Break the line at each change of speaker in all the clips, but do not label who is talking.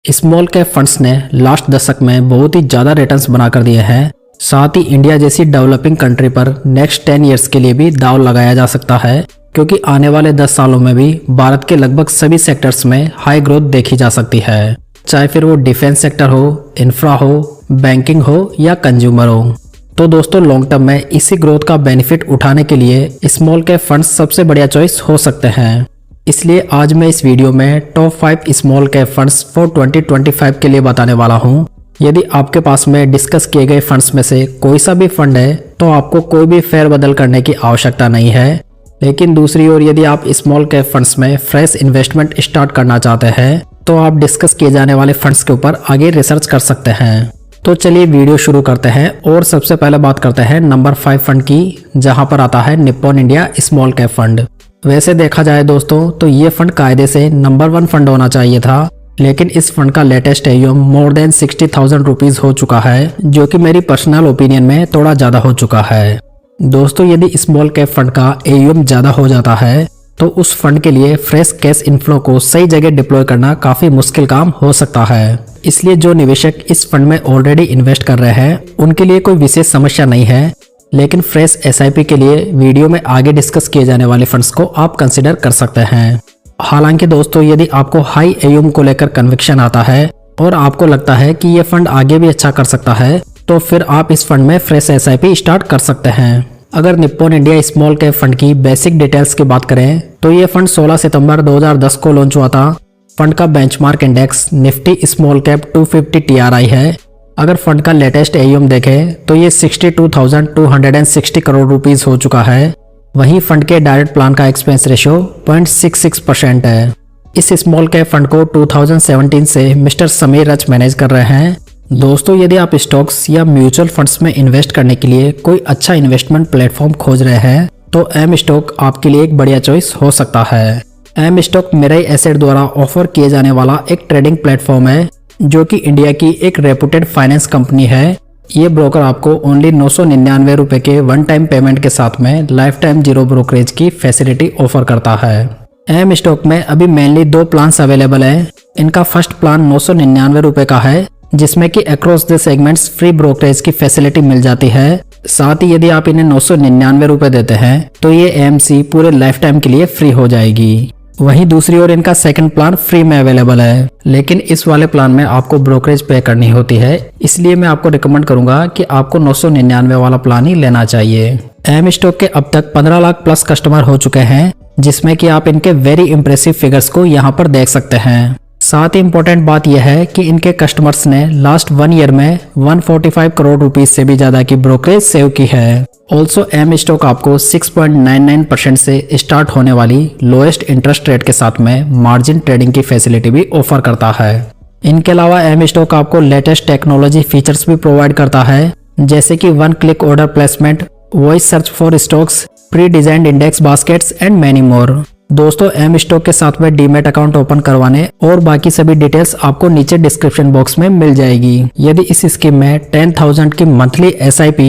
Small cap funds ने last दशक में बहुत ही ज़्यादा रिटर्न्स बनाकर दिए हैं। साथ ही इंडिया जैसी डेवलपिंग कंट्री पर नेक्स्ट 10 इयर्स के लिए भी दांव लगाया जा सकता है, क्योंकि आने वाले 10 सालों में भी भारत के लगभग सभी सेक्टर्स में हाई ग्रोथ देखी जा सकती है, चाहे फिर वो डिफेंस सेक्टर हो, इंफ्रा हो, बैंकिंग हो या कंज्यूमर हो। तो दोस्तों, लॉन्ग टर्म में इसी ग्रोथ का बेनिफिट उठाने के लिए स्मॉल कैप फंड्स सबसे बढ़िया चॉइस हो सकते हैं। इसलिए आज मैं इस वीडियो में top 5 small cap funds for 2025 के लिए बताने वाला हूं। यदि आपके पास में डिस्कस किए गए फंड्स में से कोई सा भी फंड है तो आपको कोई भी फेरबदल करने की आवश्यकता नहीं है। लेकिन दूसरी ओर यदि आप स्मॉल कैप फंड्स में फ्रेश इन्वेस्टमेंट स्टार्ट करना चाहते हैं तो आप डिस्कस किए जाने वाले फंड्स के ऊपर आगे रिसर्च कर सकते हैं। तो चलिए वीडियो शुरू करते हैं और सबसे पहले बात करते हैं नंबर 5 फंड की, जहां पर आता है Nippon India small cap fund. वैसे देखा जाए दोस्तों तो ये फंड कायदे से नंबर 1 फंड होना चाहिए था, लेकिन इस फंड का latest AUM more than 60,000 rupees हो चुका है, जो कि मेरी पर्सनल ओपिनियन में थोड़ा ज्यादा हो चुका है। दोस्तों, यदि स्मॉल कैप फंड का AUM ज्यादा हो जाता है तो उस फंड के लिए फ्रेश कैश इनफ्लो को सही जगह डिप्लॉय करना काफी मुश्किल काम हो सकता है। इसलिए जो निवेशक इस फंड में ऑलरेडी इन्वेस्ट कर रहे हैं उनके लिए कोई विशेष समस्या नहीं है, लेकिन फ्रेश SIP के लिए वीडियो में आगे डिस्कस किए जाने वाले फंड्स को आप कंसिडर कर सकते हैं। हालांकि दोस्तों, यदि आपको हाई AUM को लेकर कन्विक्शन आता है और आपको लगता है कि ये फंड आगे भी अच्छा कर सकता है, तो फिर आप इस फंड में फ्रेश SIP स्टार्ट कर सकते हैं। अगर Nippon India small cap fund की बेसिक डिटेल्स की बात करें तो ये फंड 16 सितंबर 2010 को लॉन्च हुआ था। फंड का benchmark index Nifty small cap 250 TRI है। अगर फंड का लेटेस्ट AUM देखें तो ये 62,260 करोड़ रुपीस हो चुका है। वहीं फंड के डायरेक्ट प्लान का एक्सपेंस रेशियो 0.66% है। इस स्मॉल कैप फंड को 2017 से मिस्टर समीर रच मैनेज कर रहे हैं। दोस्तों, यदि आप स्टॉक्स या म्यूचुअल फंड्स में इन्वेस्ट करने के लिए कोई अच्छा इन्वेस्टमेंट प्लेटफॉर्म खोज रहे हैं तो एम स्टॉक आपके लिए एक बढ़िया चॉइस हो सकता है। एम स्टॉक मिराई एसेट द्वारा ऑफर किए जाने वाला एक ट्रेडिंग प्लेटफॉर्म है, जो कि इंडिया की एक रेपुटेड फाइनेंस कंपनी है। ये ब्रोकर आपको ओनली 999 रुपए के वन टाइम पेमेंट के साथ में लाइफ टाइम जीरो ब्रोकरेज की फैसिलिटी ऑफर करता है। एम स्टॉक में अभी मेनली 2 प्लान्स अवेलेबल है। इनका फर्स्ट प्लान 999 रुपए का है, जिसमें कि across the segments free brokerage की फैसिलिटी मिल जाती है। साथ ही यदि आप इन्हें 999 रुपए देते हैं तो ये AMC पूरे लाइफ टाइम के लिए फ्री हो जाएगी। वहीं दूसरी ओर इनका सेकंड प्लान फ्री में अवेलेबल है, लेकिन इस वाले प्लान में आपको ब्रोकरेज पे करनी होती है। इसलिए मैं आपको रिकमेंड करूंगा कि आपको 999 वाला प्लान ही लेना चाहिए। एम स्टॉक के अब तक 15 लाख प्लस कस्टमर हो चुके हैं, जिसमें कि आप इनके वेरी इंप्रेसिव फिगर्स को यहाँ पर देख सकते हैं। साथ ही इम्पोर्टेंट बात यह है कि इनके कस्टमर्स ने लास्ट 1 ईयर में 145 करोड़ रुपीस से भी ज्यादा की ब्रोकरेज सेव की है। ऑल्सो एम स्टॉक आपको 6.99% से स्टार्ट होने वाली लोएस्ट इंटरेस्ट रेट के साथ में मार्जिन ट्रेडिंग की फैसिलिटी भी ऑफर करता है। इनके अलावा एम स्टॉक आपको लेटेस्ट टेक्नोलॉजी फीचर्स भी प्रोवाइड करता है, जैसे कि 1 click order placement, voice search for stocks, pre designed index baskets and many more. दोस्तों, एम स्टॉक के साथ में डीमैट अकाउंट ओपन करवाने और बाकी सभी डिटेल्स आपको नीचे डिस्क्रिप्शन बॉक्स में मिल जाएगी। यदि इस स्कीम में 10,000 की मंथली SIP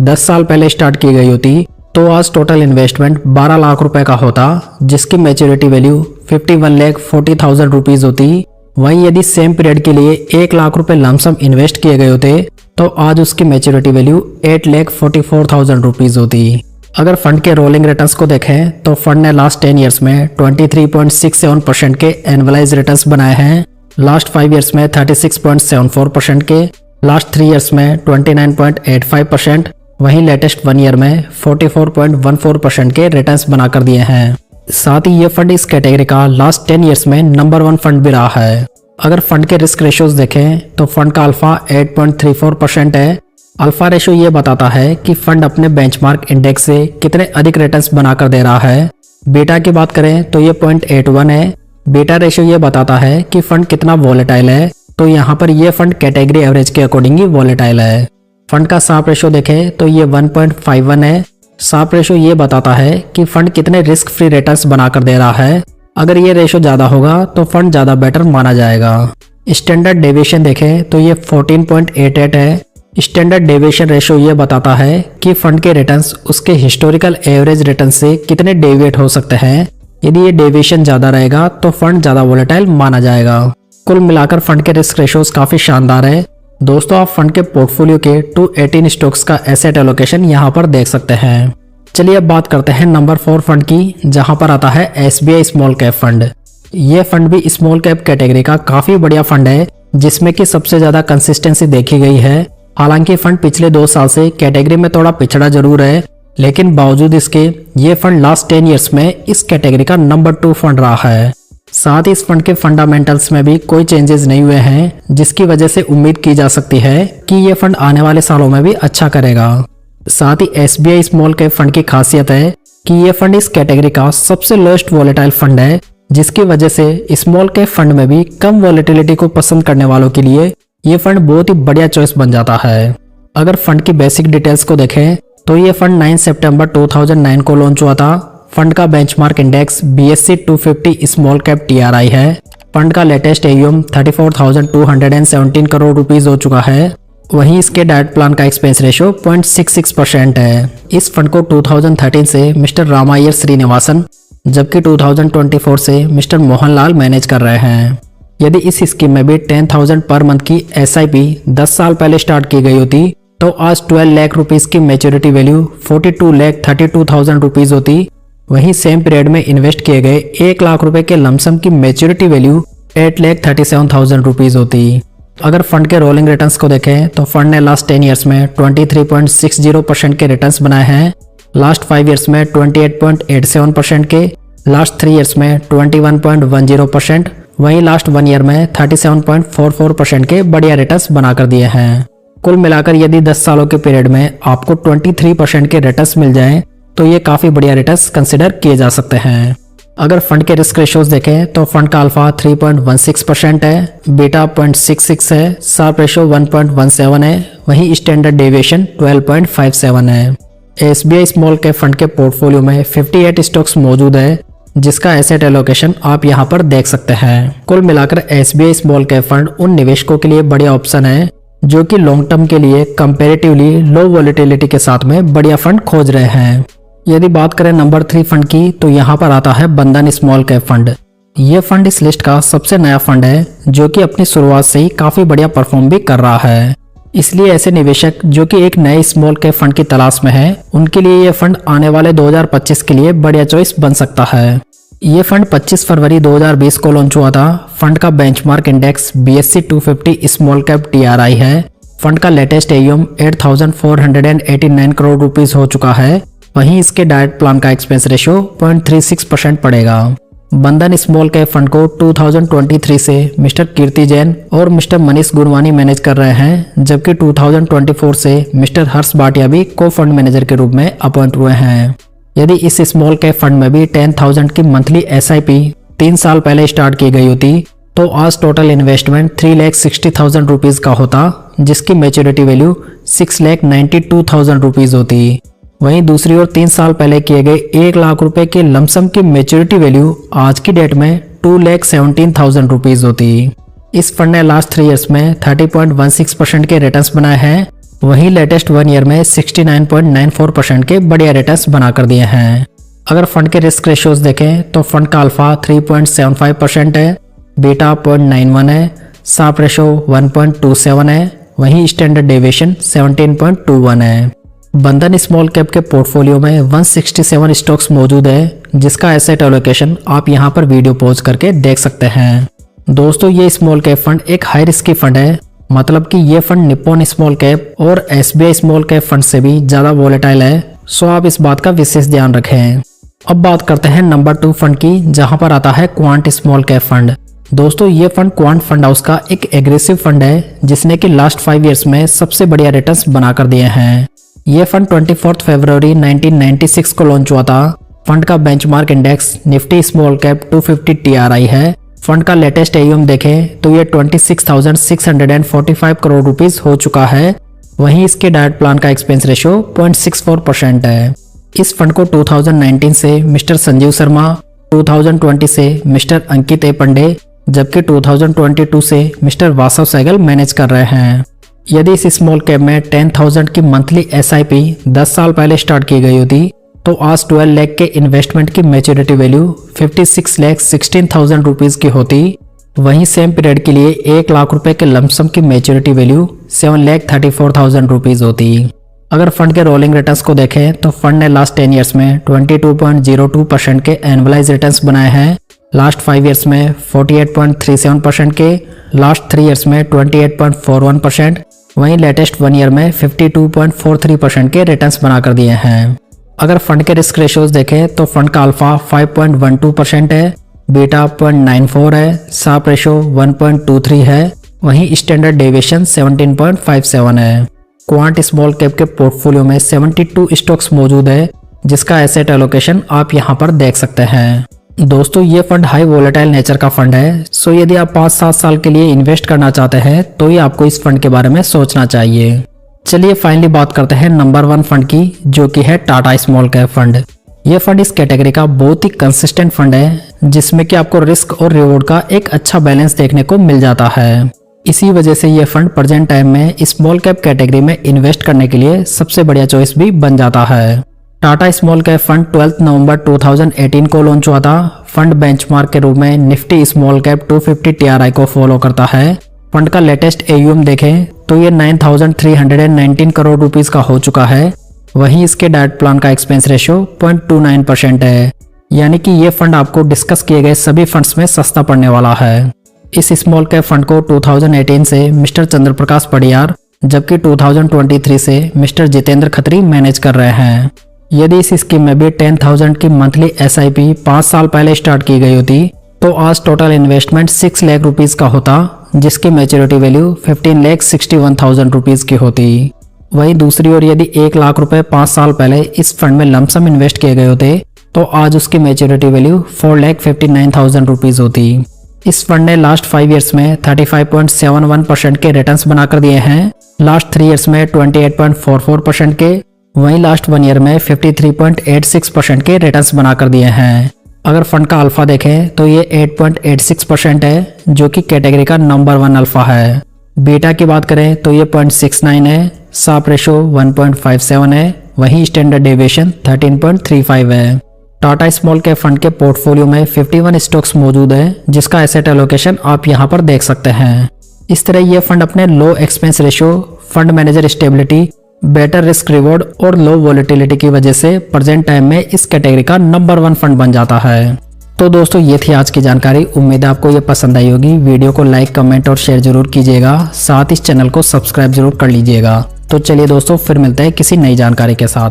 10 साल पहले स्टार्ट की गई होती तो आज टोटल इन्वेस्टमेंट 12 लाख रुपए का होता, जिसकी मैच्योरिटी वैल्यू 51,40,000 रुपीज होती। वहीं यदि सेम पीरियड के लिए 1 लाख रुपए लमसम इन्वेस्ट किए गए होते तो आज उसकी मैच्योरिटी वैल्यू 8,44,000 रुपीज होती। अगर फंड के रोलिंग रिटर्न्स को देखें तो फंड ने लास्ट 10 इयर्स में 23.67% के एनुअलाइज रिटर्न्स बनाए हैं, लास्ट 5 इयर्स में 36.74% के, लास्ट 3 इयर्स में 29.85%, वहीं लेटेस्ट 1 ईयर में 44.14% के रिटर्न्स बनाकर दिए हैं। साथ ही ये फंड इस कैटेगरी का लास्ट 10 इयर्स में नंबर 1 फंड भी रहा है। अगर फंड के रिस्क रेशियोज देखें तो फंड का अल्फा 8.34% है। अल्फा रेशो ये बताता है कि फंड अपने बेंचमार्क इंडेक्स से कितने अधिक रिटर्न्स बनाकर दे रहा है। बीटा की बात करें तो ये 0.81 है। बीटा रेशो ये बताता है कि फंड कितना वॉलेटाइल है, तो यहाँ पर ये फंड कैटेगरी एवरेज के अकॉर्डिंग ही वॉलेटाइल है। फंड का शार्प रेशो देखें तो ये 1.51 है। शार्प रेशो ये बताता है कि फंड कितने रिस्क फ्री रिटर्न्स बनाकर दे रहा है। अगर ये रेशो ज्यादा होगा तो फंड ज्यादा बेटर माना जाएगा। स्टैंडर्ड डेविएशन देखें तो ये 14.88 है। स्टैंडर्ड डेविएशन रेशो ये बताता है कि फंड के रिटर्न्स उसके हिस्टोरिकल एवरेज रिटर्न से कितने डेविएट हो सकते हैं। यदि ये डेविएशन ज्यादा रहेगा तो फंड ज्यादा वोलेटाइल माना जाएगा। कुल मिलाकर फंड के रिस्क रेशियोज काफी शानदार है। दोस्तों आप फंड के पोर्टफोलियो के 218 स्टॉक्स का एसेट एलोकेशन यहाँ पर देख सकते हैं। चलिए अब बात करते हैं नंबर 4 फंड की, जहां पर आता है SBI स्मॉल कैप फंड। ये फंड भी स्मॉल कैप कैटेगरी का काफी बढ़िया फंड है, जिसमें कि सबसे ज्यादा कंसिस्टेंसी देखी गई है। हालांकि फंड पिछले 2 साल से कैटेगरी में थोड़ा पिछड़ा जरूर है, लेकिन बावजूद इसके ये फंड लास्ट 10 ईयर्स में इस कैटेगरी का नंबर 2 फंड रहा है। साथ ही इस फंड के फंडामेंटल्स में भी कोई चेंजेस नहीं हुए हैं, जिसकी वजह से उम्मीद की जा सकती है कि ये फंड आने वाले सालों में भी अच्छा करेगा। साथ ही SBI स्मॉल कैप फंड की खासियत है कि ये फंड इस कैटेगरी का सबसे लोएस्ट वॉलेटाइल फंड है, जिसकी वजह से स्मॉल कैप फंड में भी कम वॉलेटिलिटी को पसंद करने वालों के लिए ये फंड बहुत ही बढ़िया चॉइस बन जाता है। अगर फंड की बेसिक डिटेल्स को देखें तो ये फंड 9 सितंबर 2009 को लॉन्च हुआ था। फंड का benchmark index BSE 250 small cap TRI है। फंड का लेटेस्ट AUM 34,217 करोड़ रुपीस हो चुका है। वहीं इसके डायरेक्ट प्लान का एक्सपेंस रेशियो 0.66% है। इस फंड को 2013 से मिस्टर रामायर श्रीनिवासन, जबकि 2024 से मिस्टर मोहनलाल मैनेज कर रहे हैं। यदि इस स्कीम में भी 10,000 पर मंथ की SIP 10 साल पहले स्टार्ट की गई होती तो आज 12 लाख रुपीस की मैच्योरिटी वैल्यू 42,32,000 रुपीस होती। वहीं सेम पीरियड में इन्वेस्ट किए गए 1 लाख रुपए के लमसम की मैच्योरिटी वैल्यू 8,37,000 रुपीस होती। अगर फंड के रोलिंग रिटर्न्स को देखें तो फंड ने लास्ट 10 ईयर्स में 23.60% के रिटर्न्स बनाए हैं, लास्ट 5 ईयर्स में 28.87% के, लास्ट 3 ईयर्स में 21.10%, वहीं लास्ट 1 ईयर में 37.44% के बढ़िया रिटर्न्स बनाकर दिए हैं। कुल मिलाकर यदि 10 सालों के पीरियड में आपको 23% के रिटर्न्स मिल जाएं, तो ये काफी बढ़िया रिटर्न्स कंसिडर किए जा सकते हैं। अगर फंड के रिस्क रेशियोज देखें तो फंड का अल्फा 3.16% है, बीटा 0.66 है, शार्प रेशियो 1.17 है, वहीं स्टैंडर्ड डेविएशन 12.57 है। SBI स्मॉल कैप फंड के पोर्टफोलियो में 58 स्टॉक्स मौजूद है, जिसका एसेट एलोकेशन आप यहां पर देख सकते हैं। कुल मिलाकर SBI स्मॉल कैप फंड उन निवेशकों के लिए बढ़िया ऑप्शन है जो कि लॉन्ग टर्म के लिए कंपैरेटिवली लो वॉलेटिलिटी के साथ में बढ़िया फंड खोज रहे हैं। यदि बात करें नंबर 3 फंड की तो यहाँ पर आता है बंधन स्मॉल कैप फंड। ये फंड इस लिस्ट का सबसे नया फंड है, जो कि अपनी शुरुआत से ही काफी बढ़िया परफॉर्म भी कर रहा है। इसलिए ऐसे निवेशक जो कि एक नए स्मॉल कैप फंड की तलाश में है, उनके लिए ये फंड आने वाले 2025 के लिए बढ़िया चॉइस बन सकता है। ये फंड 25 फरवरी 2020 को लॉन्च हुआ था। फंड का benchmark index BSE 250 small cap TRI है। फंड का लेटेस्ट AUM 8,489 करोड़ रुपीस हो चुका है। वहीं इसके डायरेक्ट प्लान का एक्सपेंस रेशियो 0.36% पड़ेगा। बंधन स्मॉल कैप फंड को 2023 से मिस्टर कीर्ति जैन और मिस्टर मनीष गुणवानी मैनेज कर रहे हैं, जबकि 2024 से मिस्टर हर्ष भाटिया भी को फंड मैनेजर के रूप में अपॉइंट हुए हैं। यदि इस स्मॉल कैप फंड में भी 10,000 की मंथली SIP 3 साल पहले स्टार्ट की गई होती तो आज टोटल इन्वेस्टमेंट 3,60,000 रुपीज का होता, जिसकी मैच्योरिटी वैल्यू 6,92,000 रुपीज होती। वहीं दूसरी ओर 3 साल पहले किए गए 1 लाख रुपए के लमसम की मैच्योरिटी वैल्यू आज की डेट में 2,17,000 रुपीज होती। इस फंड ने लास्ट 3 ईयर्स में 30.16% के रिटर्न्स बनाए हैं। वहीं लेटेस्ट 1 ईयर में 69.94% के बढ़िया रिटर्न्स बनाकर दिए हैं। अगर फंड के रिस्क रेशियोज देखें तो फंड का अल्फा 3.75% है, बीटा 0.91 है, शार्प रेशियो 1.27 है, वहीं स्टैंडर्ड डेविएशन 17.21 है। बंधन स्मॉल कैप के पोर्टफोलियो में 167 स्टॉक्स मौजूद है, जिसका एसेट एलोकेशन आप यहां पर वीडियो पॉज करके देख सकते हैं। दोस्तों ये स्मॉल कैप फंड एक हाई रिस्की फंड है, मतलब कि ये फंड निप्पॉन स्मॉल कैप और SBI स्मॉल कैप फंड से भी ज्यादा वोलेटाइल है, सो आप इस बात का विशेष ध्यान रखें। अब बात करते हैं नंबर 2 फंड की, जहां पर आता है क्वांट स्मॉल कैप फंड। दोस्तों ये फंड क्वांट फंड हाउस का एक एग्रेसिव फंड है, जिसने कि लास्ट 5 ईयर्स में सबसे बढ़िया रिटर्न्स बनाकर दिए हैं। ये फंड 24 फरवरी 1996 को लॉन्च हुआ था। फंड का benchmark index Nifty small cap 250 TRI है। फंड का लेटेस्ट AUM देखें तो ये 26,645 करोड़ रुपीस हो चुका है। वहीं इसके डायरेक्ट प्लान का एक्सपेंस रेशियो 0.64% है। इस फंड को 2019 से मिस्टर संजीव शर्मा, 2020 से मिस्टर अंकित ए पंडे, जबकि 2022 से मिस्टर वासव सहगल मैनेज कर रहे हैं। यदि इस स्मॉल कैप में 10,000 की मंथली SIP 10 साल पहले स्टार्ट की गई होती तो आज 12 लाख के इन्वेस्टमेंट की मैच्योरिटी वैल्यू 56,16,000 रुपीज की होती। वहीं सेम पीरियड के लिए 1 लाख रुपए के लमसम की मैच्योरिटी वैल्यू 7,34,000 रुपीज होती। अगर फंड के रोलिंग रिटर्न्स को देखें तो फंड ने लास्ट 10 ईयर्स में 22.02% के एनुअलाइज रिटर्न्स बनाए हैं, लास्ट 5 ईयर्स में 48.37% के, लास्ट 3 ईयर्स में 28.41%, वहीं लेटेस्ट 1 ईयर में 52.43% के रिटर्न्स बनाकर दिए हैं। अगर फंड के रिस्क रेशियोज देखें तो फंड का अल्फा 5.12% है, बीटा 0.94 है, साप रेशो 1.23 है, वहीं स्टैंडर्ड डेविएशन 17.57 है। क्वांट स्मॉल कैप के पोर्टफोलियो में 72 स्टॉक्स मौजूद है, जिसका एसेट एलोकेशन आप यहां पर देख सकते हैं। दोस्तों ये फंड हाई वोलेटाइल नेचर का फंड है, सो यदि आप 5-7 साल के लिए इन्वेस्ट करना चाहते हैं तो ये आपको इस फंड के बारे में सोचना चाहिए। चलिए फाइनली बात करते हैं नंबर 1 फंड की, जो कि है टाटा स्मॉल कैप फंड। यह फंड इस कैटेगरी का बहुत ही कंसिस्टेंट फंड है, जिसमें कि आपको रिस्क और रिवॉर्ड का एक अच्छा बैलेंस देखने को मिल जाता है। इसी वजह से यह फंड प्रेजेंट टाइम में स्मॉल कैप कैटेगरी में इन्वेस्ट करने के लिए सबसे बढ़िया चॉइस भी बन जाता है। टाटा स्मॉल कैप फंड 12 नवंबर 2018 को लॉन्च हुआ था। फंड बेंचमार्क के रूप में निफ्टी स्मॉल कैप 250 TRI को फॉलो करता है। फंड का लेटेस्ट AUM देखें तो ये 9,319 करोड़ रुपीस का हो चुका है। वहीं इसके डाइट प्लान का एक्सपेंस रेशियो 0.29% है, यानी कि ये फंड आपको डिस्कस किए गए सभी फंड्स में सस्ता पड़ने वाला है। इस स्मॉल कैप फंड को 2018 से मिस्टर चंद्र प्रकाश पडियार, जबकि 2023 से मिस्टर जितेंद्र खत्री मैनेज कर रहे हैं। यदि इस स्कीम में भी 10,000 की मंथली SIP 5 साल पहले स्टार्ट की गई होती तो आज टोटल इन्वेस्टमेंट 6 लाख रुपीस का होता, जिसकी मैच्योरिटी वैल्यू 15,61,000 रुपीस की होती। वहीं दूसरी ओर यदि 1 लाख रुपए 5 साल पहले इस फंड में लमसम इन्वेस्ट किए गए होते तो आज उसकी मैच्योरिटी वैल्यू 4,59,000 रुपीस होती। इस फंड ने लास्ट 5 ईयर्स में 35.71% के रिटर्न्स बनाकर दिए हैं, लास्ट 3 ईयर्स में 28.44% के, वहीं लास्ट 1 ईयर में 53.86% के रिटर्न्स बनाकर दिए हैं। अगर फंड का अल्फा देखें तो ये 8.86% है, जो कि कैटेगरी का नंबर 1 अल्फा है। बीटा की बात करें तो ये 0.69 है, साप रेशो 1.57 है, वहीं स्टैंडर्ड डेविएशन 13.35 है। टाटा स्मॉल कैप फंड के पोर्टफोलियो में 51 स्टॉक्स मौजूद है, जिसका एसेट एलोकेशन आप यहां पर देख सकते हैं। इस तरह यह फंड अपने low expense ratio, fund manager stability, better risk reward और लो वोलेटिलिटी की वजह से प्रेजेंट टाइम में इस कैटेगरी का नंबर 1 फंड बन जाता है। तो दोस्तों ये थी आज की जानकारी। उम्मीद है आपको ये पसंद आई होगी। वीडियो को लाइक, कमेंट और शेयर जरूर कीजिएगा। साथ ही इस चैनल को सब्सक्राइब जरूर कर लीजिएगा। तो चलिए दोस्तों फिर मिलते हैं किसी नई जानकारी के साथ।